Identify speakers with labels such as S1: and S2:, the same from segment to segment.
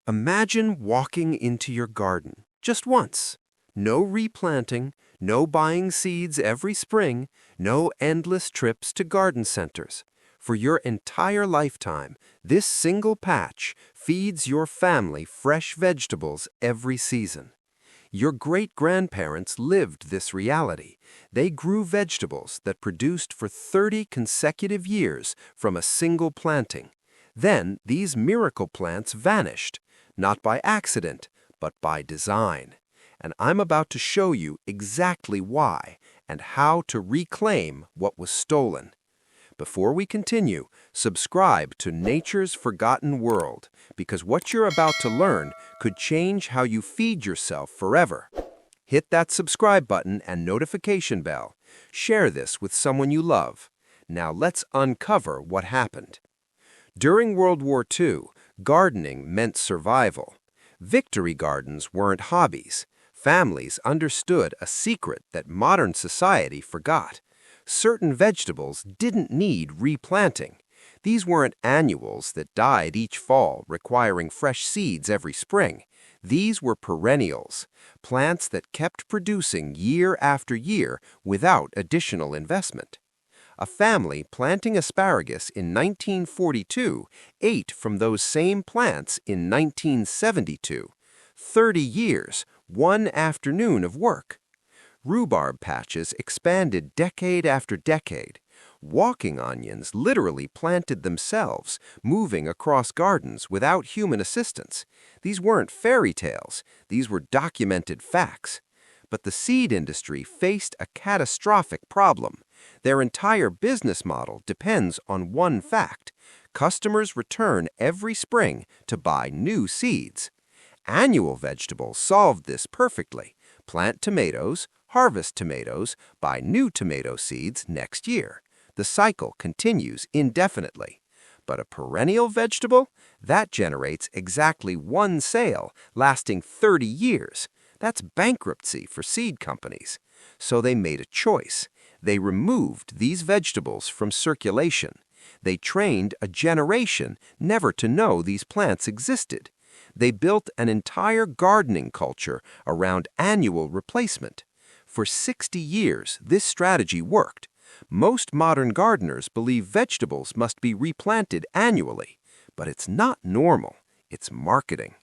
S1: Imagine walking into your garden just once. No replanting, no buying seeds every spring, no endless trips to garden centers. For your entire lifetime, this single patch feeds your family fresh vegetables every season. Your great-grandparents lived this reality. They grew vegetables that produced for 30 consecutive years from a single planting. Then these miracle plants vanished, not by accident, but by design. And I'm about to show you exactly why and how to reclaim what was stolen. Before we continue, subscribe to Nature's Forgotten World, because what you're about to learn could change how you feed yourself forever. Hit that subscribe button and notification bell. Share this with someone you love. Now let's uncover what happened. During World War II, gardening meant survival. Victory gardens weren't hobbies. Families understood a secret that modern society forgot. Certain vegetables didn't need replanting. These weren't annuals that died each fall, requiring fresh seeds every spring. These were perennials, plants that kept producing year after year without additional investment. A family planting asparagus in 1942 ate from those same plants in 1972. 30 years, one afternoon of work. Rhubarb patches expanded decade after decade. Walking onions literally planted themselves, moving across gardens without human assistance. These weren't fairy tales, these were documented facts. But the seed industry faced a catastrophic problem. Their entire business model depends on one fact: customers return every spring to buy new seeds. Annual vegetables solved this perfectly. Plant tomatoes, harvest tomatoes, buy new tomato seeds next year. The cycle continues indefinitely. But a perennial vegetable? That generates exactly one sale, lasting 30 years. That's bankruptcy for seed companies. So they made a choice. They removed these vegetables from circulation. They trained a generation never to know these plants existed. They built an entire gardening culture around annual replacement. For 60 years, this strategy worked. Most modern gardeners believe vegetables must be replanted annually, but it's not normal. It's marketing.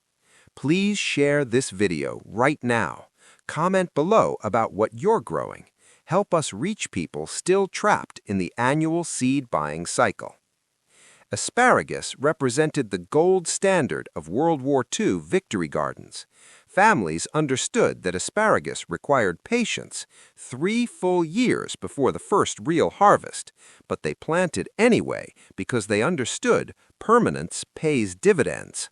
S1: Please share this video right now. Comment below about what you're growing. Help us reach people still trapped in the annual seed buying cycle. Asparagus represented the gold standard of World War II victory gardens. Families understood that asparagus required patience, 3 full years before the first real harvest, but they planted anyway because they understood permanence pays dividends.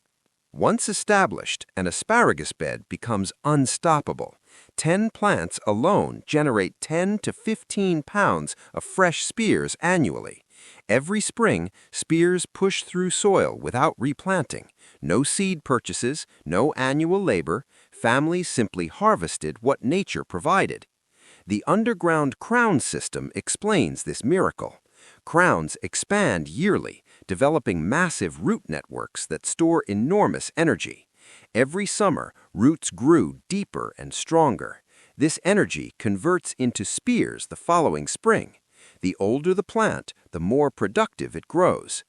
S1: Once established, an asparagus bed becomes unstoppable. 10 plants alone generate 10 to 15 pounds of fresh spears annually. Every spring, spears push through soil without replanting. No seed purchases, no annual labor. Families simply harvested what nature provided. The underground crown system explains this miracle. Crowns expand yearly, developing massive root networks that store enormous energy. Every summer, roots grew deeper and stronger. This energy converts into spears the following spring. The older the plant, the more productive it grows.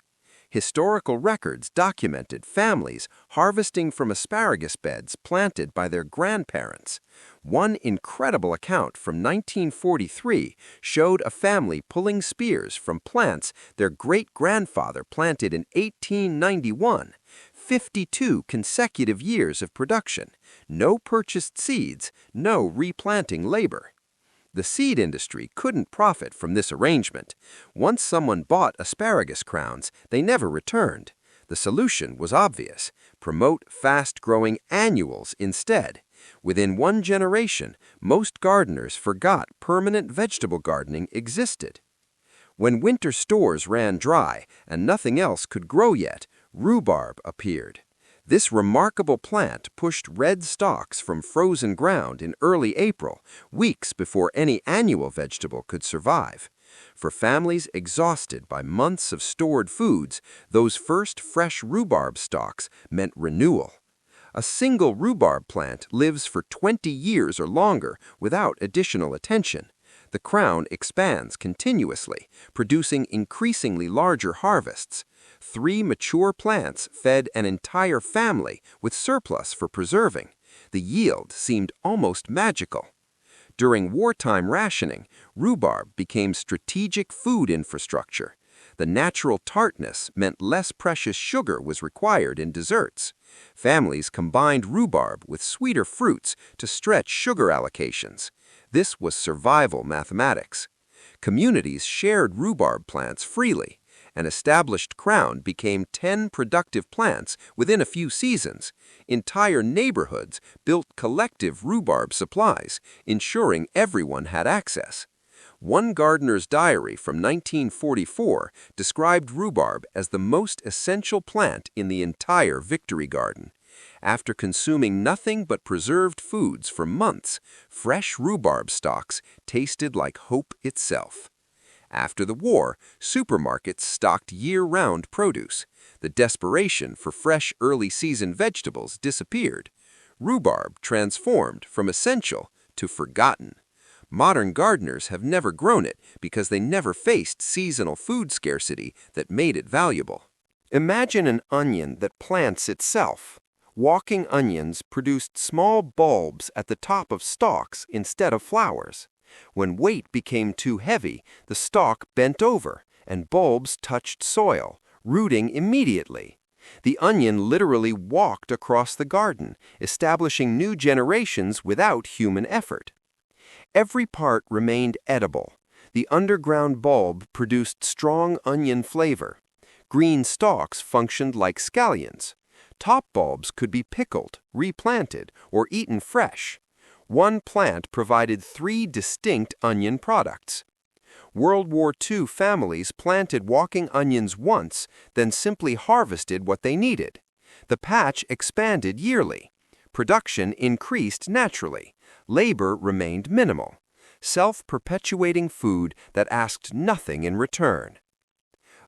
S1: Historical records documented families harvesting from asparagus beds planted by their grandparents. One incredible account from 1943 showed a family pulling spears from plants their great-grandfather planted in 1891. 52 consecutive years of production, no purchased seeds, no replanting labor. The seed industry couldn't profit from this arrangement. Once someone bought asparagus crowns, they never returned. The solution was obvious: promote fast-growing annuals instead. Within one generation, most gardeners forgot permanent vegetable gardening existed. When winter stores ran dry and nothing else could grow yet, rhubarb appeared. This remarkable plant pushed red stalks from frozen ground in early April, weeks before any annual vegetable could survive. For families exhausted by months of stored foods, those first fresh rhubarb stalks meant renewal. A single rhubarb plant lives for 20 years or longer without additional attention. The crown expands continuously, producing increasingly larger harvests. 3 mature plants fed an entire family with surplus for preserving. The yield seemed almost magical. During wartime rationing, rhubarb became strategic food infrastructure. The natural tartness meant less precious sugar was required in desserts. Families combined rhubarb with sweeter fruits to stretch sugar allocations. This was survival mathematics. Communities shared rhubarb plants freely. An established crown became 10 productive plants within a few seasons. Entire neighborhoods built collective rhubarb supplies, ensuring everyone had access. One gardener's diary from 1944 described rhubarb as the most essential plant in the entire Victory Garden. After consuming nothing but preserved foods for months, fresh rhubarb stalks tasted like hope itself. After the war, supermarkets stocked year-round produce. The desperation for fresh early-season vegetables disappeared. Rhubarb transformed from essential to forgotten. Modern gardeners have never grown it because they never faced seasonal food scarcity that made it valuable. Imagine an onion that plants itself. Walking onions produced small bulbs at the top of stalks instead of flowers. When weight became too heavy, the stalk bent over and bulbs touched soil, rooting immediately. The onion literally walked across the garden, establishing new generations without human effort. Every part remained edible. The underground bulb produced strong onion flavor. Green stalks functioned like scallions. Top bulbs could be pickled, replanted, or eaten fresh. One plant provided 3 distinct onion products. World War II families planted walking onions once, then simply harvested what they needed. The patch expanded yearly. Production increased naturally. Labor remained minimal. Self-perpetuating food that asked nothing in return.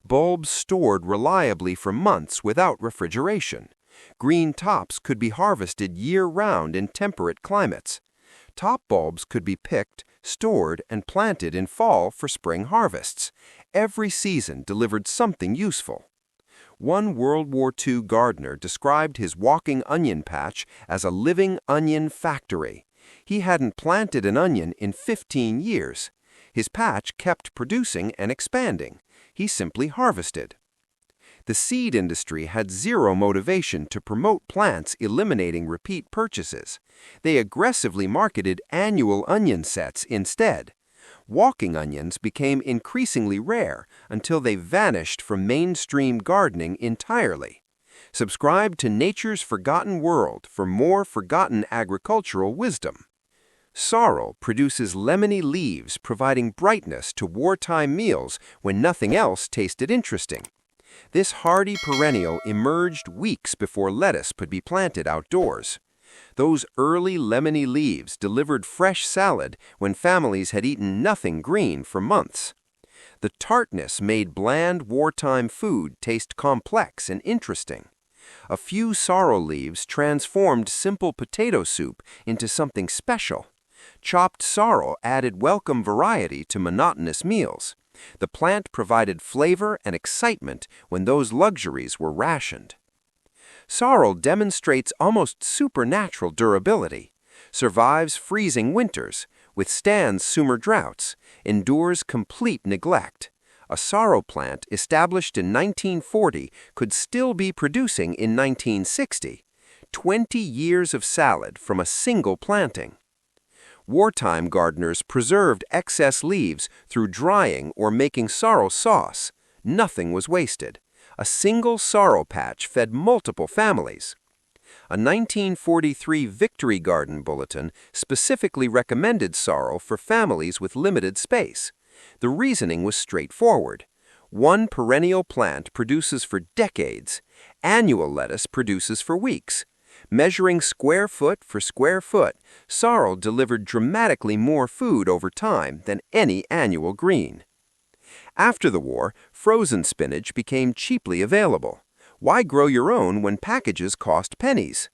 S1: Bulbs stored reliably for months without refrigeration. Green tops could be harvested year-round in temperate climates. Top bulbs could be picked, stored, and planted in fall for spring harvests. Every season delivered something useful. One World War II gardener described his walking onion patch as a living onion factory. He hadn't planted an onion in 15 years. His patch kept producing and expanding. He simply harvested. The seed industry had zero motivation to promote plants eliminating repeat purchases. They aggressively marketed annual onion sets instead. Walking onions became increasingly rare until they vanished from mainstream gardening entirely. Subscribe to Nature's Forgotten World for more forgotten agricultural wisdom. Sorrel produces lemony leaves, providing brightness to wartime meals when nothing else tasted interesting. This hardy perennial emerged weeks before lettuce could be planted outdoors. Those early lemony leaves delivered fresh salad when families had eaten nothing green for months. The tartness made bland wartime food taste complex and interesting. A few sorrel leaves transformed simple potato soup into something special. Chopped sorrel added welcome variety to monotonous meals. The plant provided flavor and excitement when those luxuries were rationed. Sorrel demonstrates almost supernatural durability, survives freezing winters, withstands summer droughts, endures complete neglect. A sorrel plant established in 1940 could still be producing in 1960. 20 years of salad from a single planting. Wartime gardeners preserved excess leaves through drying or making sorrel sauce. Nothing was wasted. A single sorrel patch fed multiple families. A 1943 Victory Garden bulletin specifically recommended sorrel for families with limited space. The reasoning was straightforward. One perennial plant produces for decades. Annual lettuce produces for weeks. Measuring square foot for square foot, sorrel delivered dramatically more food over time than any annual green. After the war, frozen spinach became cheaply available. Why grow your own when packages cost pennies?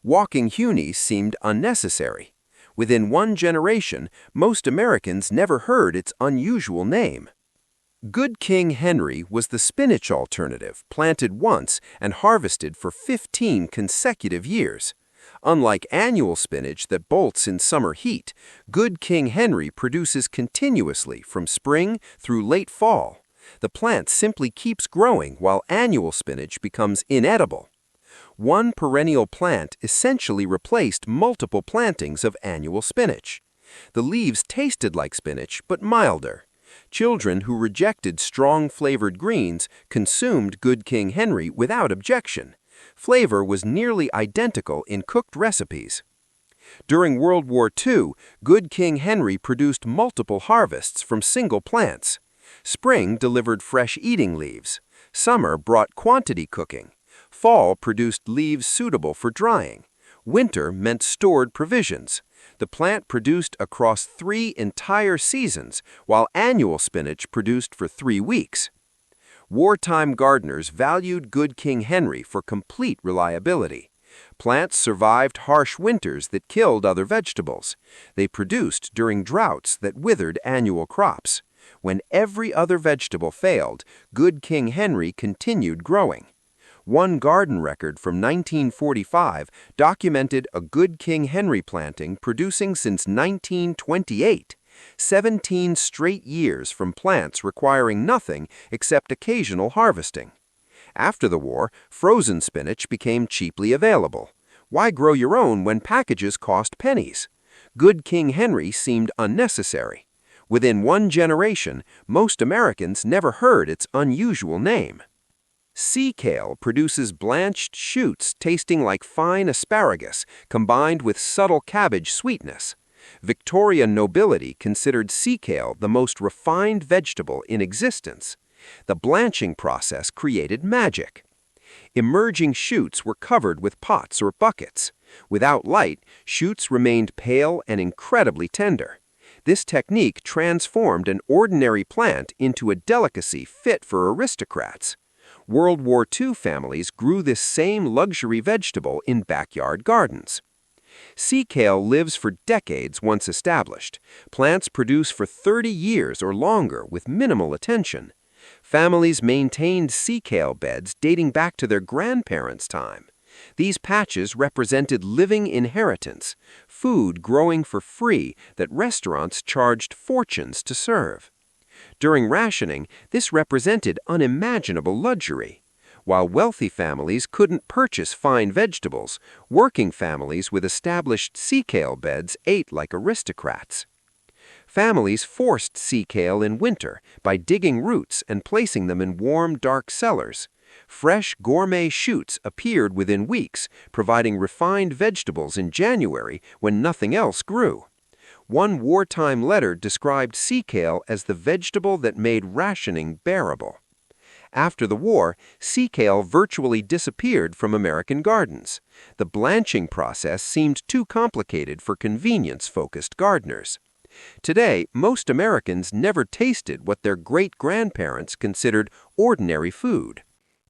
S1: Walking Huni seemed unnecessary. Within one generation, most Americans never heard its unusual name. Good King Henry was the spinach alternative, planted once and harvested for 15 consecutive years. Unlike annual spinach that bolts in summer heat, Good King Henry produces continuously from spring through late fall. The plant simply keeps growing while annual spinach becomes inedible. One perennial plant essentially replaced multiple plantings of annual spinach. The leaves tasted like spinach, but milder. Children who rejected strong-flavored greens consumed Good King Henry without objection. Flavor was nearly identical in cooked recipes. During World War II, Good King Henry produced multiple harvests from single plants. Spring delivered fresh eating leaves. Summer brought quantity cooking. Fall produced leaves suitable for drying. Winter meant stored provisions. The plant produced across 3 entire seasons, while annual spinach produced for 3 weeks. Wartime gardeners valued Good King Henry for complete reliability. Plants survived harsh winters that killed other vegetables. They produced during droughts that withered annual crops. When every other vegetable failed, Good King Henry continued growing. One garden record from 1945 documented a Good King Henry planting producing since 1928. 17 straight years from plants requiring nothing except occasional harvesting. After the war, frozen spinach became cheaply available. Why grow your own when packages cost pennies? Good King Henry seemed unnecessary. Within one generation, most Americans never heard its unusual name. Sea kale produces blanched shoots tasting like fine asparagus combined with subtle cabbage sweetness. Victorian nobility considered sea kale the most refined vegetable in existence. The blanching process created magic. Emerging shoots were covered with pots or buckets. Without light, shoots remained pale and incredibly tender. This technique transformed an ordinary plant into a delicacy fit for aristocrats. World War II families grew this same luxury vegetable in backyard gardens. Sea kale lives for decades once established. Plants produce for 30 years or longer with minimal attention. Families maintained sea kale beds dating back to their grandparents' time. These patches represented living inheritance, food growing for free that restaurants charged fortunes to serve. During rationing, this represented unimaginable luxury. While wealthy families couldn't purchase fine vegetables, working families with established sea kale beds ate like aristocrats. Families forced sea kale in winter by digging roots and placing them in warm, dark cellars. Fresh gourmet shoots appeared within weeks, providing refined vegetables in January when nothing else grew. One wartime letter described sea kale as the vegetable that made rationing bearable. After the war, sea kale virtually disappeared from American gardens. The blanching process seemed too complicated for convenience-focused gardeners. Today, most Americans never tasted what their great-grandparents considered ordinary food.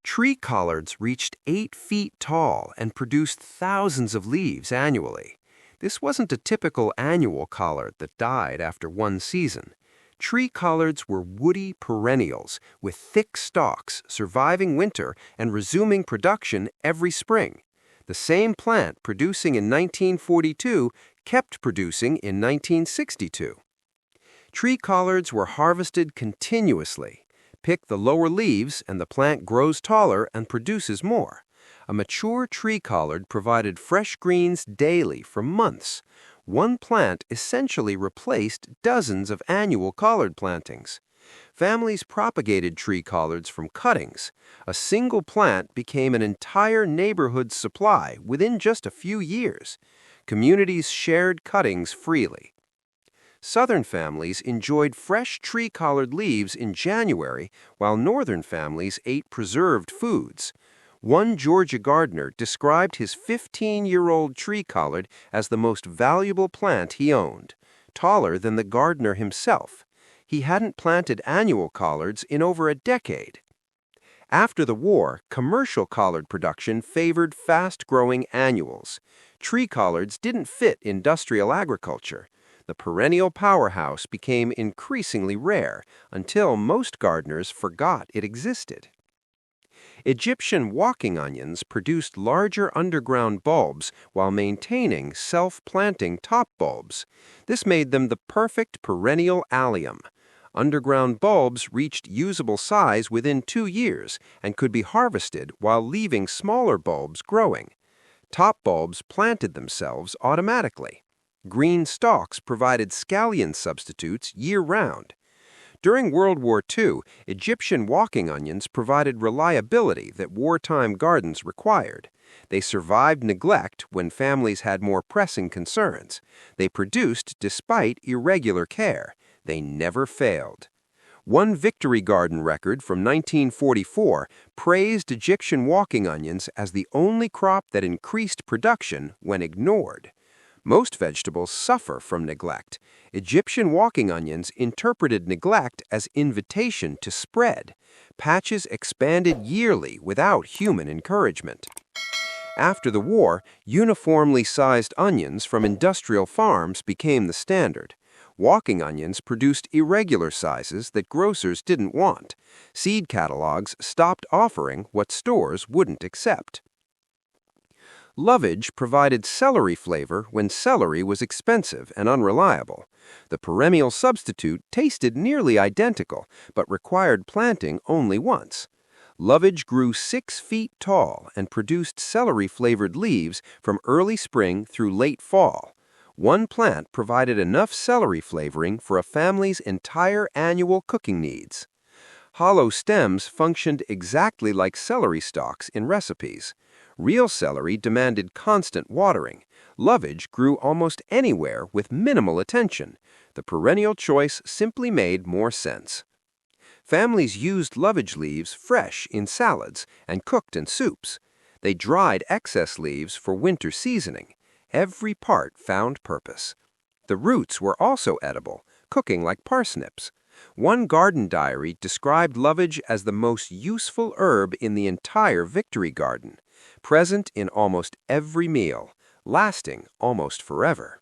S1: Tree collards reached 8 feet tall and produced thousands of leaves annually. This wasn't a typical annual collard that died after one season. Tree collards were woody perennials with thick stalks surviving winter and resuming production every spring. The same plant producing in 1942 kept producing in 1962. Tree collards were harvested continuously. Pick the lower leaves and the plant grows taller and produces more. A mature tree collard provided fresh greens daily for months. One plant essentially replaced dozens of annual collard plantings. Families propagated tree collards from cuttings. A single plant became an entire neighborhood's supply within just a few years. Communities shared cuttings freely. Southern families enjoyed fresh tree collard leaves in January, while northern families ate preserved foods. One Georgia gardener described his 15-year-old tree collard as the most valuable plant he owned, taller than the gardener himself. He hadn't planted annual collards in over a decade. After the war, commercial collard production favored fast-growing annuals. Tree collards didn't fit industrial agriculture. The perennial powerhouse became increasingly rare until most gardeners forgot it existed. Egyptian walking onions produced larger underground bulbs while maintaining self-planting top bulbs. This made them the perfect perennial allium. Underground bulbs reached usable size within 2 years and could be harvested while leaving smaller bulbs growing. Top bulbs planted themselves automatically. Green stalks provided scallion substitutes year-round. During World War II, Egyptian walking onions provided reliability that wartime gardens required. They survived neglect when families had more pressing concerns. They produced despite irregular care. They never failed. One Victory Garden record from 1944 praised Egyptian walking onions as the only crop that increased production when ignored. Most vegetables suffer from neglect. Egyptian walking onions interpreted neglect as invitation to spread. Patches expanded yearly without human encouragement. After the war, uniformly sized onions from industrial farms became the standard. Walking onions produced irregular sizes that grocers didn't want. Seed catalogs stopped offering what stores wouldn't accept. Lovage provided celery flavor when celery was expensive and unreliable. The perennial substitute tasted nearly identical, but required planting only once. Lovage grew 6 feet tall and produced celery-flavored leaves from early spring through late fall. One plant provided enough celery flavoring for a family's entire annual cooking needs. Hollow stems functioned exactly like celery stalks in recipes. Real celery demanded constant watering. Lovage grew almost anywhere with minimal attention. The perennial choice simply made more sense. Families used lovage leaves fresh in salads and cooked in soups. They dried excess leaves for winter seasoning. Every part found purpose. The roots were also edible, cooking like parsnips. One garden diary described lovage as the most useful herb in the entire Victory Garden, present in almost every meal, lasting almost forever.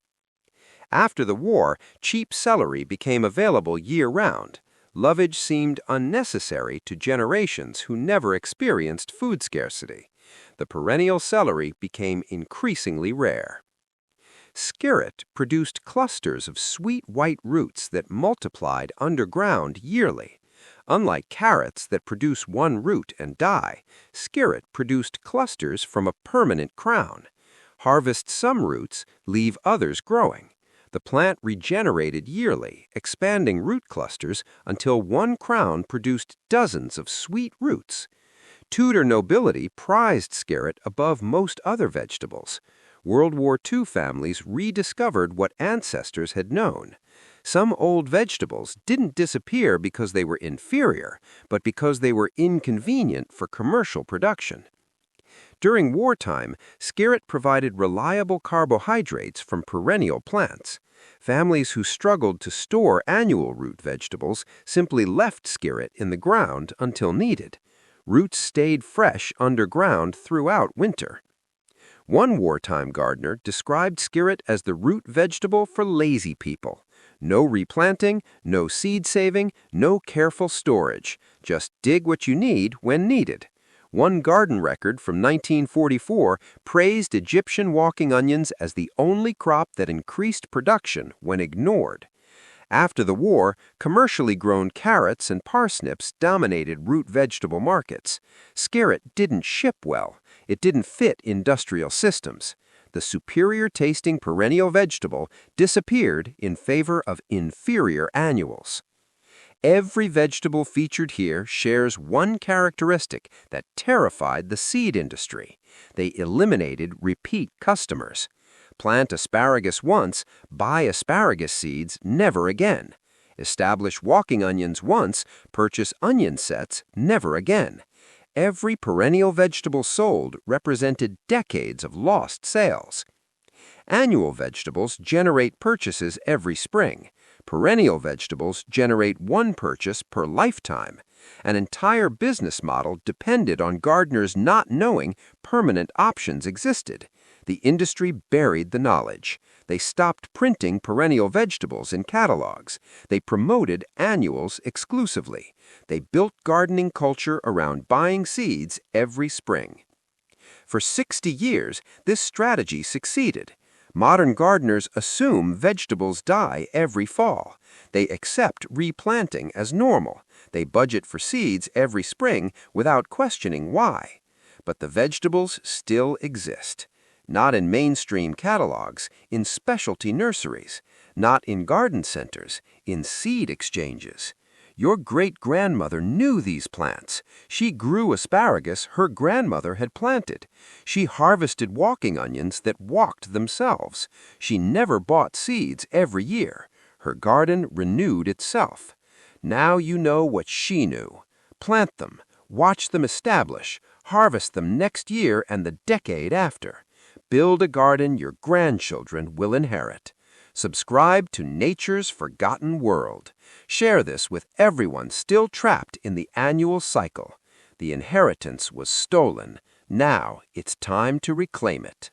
S1: After the war, cheap celery became available year-round. Lovage seemed unnecessary to generations who never experienced food scarcity. The perennial celery became increasingly rare. Skirret produced clusters of sweet white roots that multiplied underground yearly. Unlike carrots that produce one root and die, skirret produced clusters from a permanent crown. Harvest some roots, leave others growing. The plant regenerated yearly, expanding root clusters until one crown produced dozens of sweet roots. Tudor nobility prized skirret above most other vegetables. World War II families rediscovered what ancestors had known. Some old vegetables didn't disappear because they were inferior, but because they were inconvenient for commercial production. During wartime, skirret provided reliable carbohydrates from perennial plants. Families who struggled to store annual root vegetables simply left skirret in the ground until needed. Roots stayed fresh underground throughout winter. One wartime gardener described skirret as the root vegetable for lazy people. No replanting, no seed saving, no careful storage. Just dig what you need when needed. One garden record from 1944 praised Egyptian walking onions as the only crop that increased production when ignored. After the war, commercially grown carrots and parsnips dominated root vegetable markets. Skirret didn't ship well. It didn't fit industrial systems. The superior-tasting perennial vegetable disappeared in favor of inferior annuals. Every vegetable featured here shares one characteristic that terrified the seed industry. They eliminated repeat customers. Plant asparagus once, buy asparagus seeds never again. Establish walking onions once, purchase onion sets never again. Every perennial vegetable sold represented decades of lost sales. Annual vegetables generate purchases every spring. Perennial vegetables generate one purchase per lifetime. An entire business model depended on gardeners not knowing permanent options existed. The industry buried the knowledge. They stopped printing perennial vegetables in catalogs. They promoted annuals exclusively. They built gardening culture around buying seeds every spring. For 60 years, this strategy succeeded. Modern gardeners assume vegetables die every fall. They accept replanting as normal. They budget for seeds every spring without questioning why. But the vegetables still exist. Not in mainstream catalogs, in specialty nurseries. Not in garden centers, in seed exchanges. Your great-grandmother knew these plants. She grew asparagus her grandmother had planted. She harvested walking onions that walked themselves. She never bought seeds every year. Her garden renewed itself. Now you know what she knew. Plant them, watch them establish, harvest them next year and the decade after. Build a garden your grandchildren will inherit. Subscribe to Nature's Forgotten World. Share this with everyone still trapped in the annual cycle. The inheritance was stolen. Now it's time to reclaim it.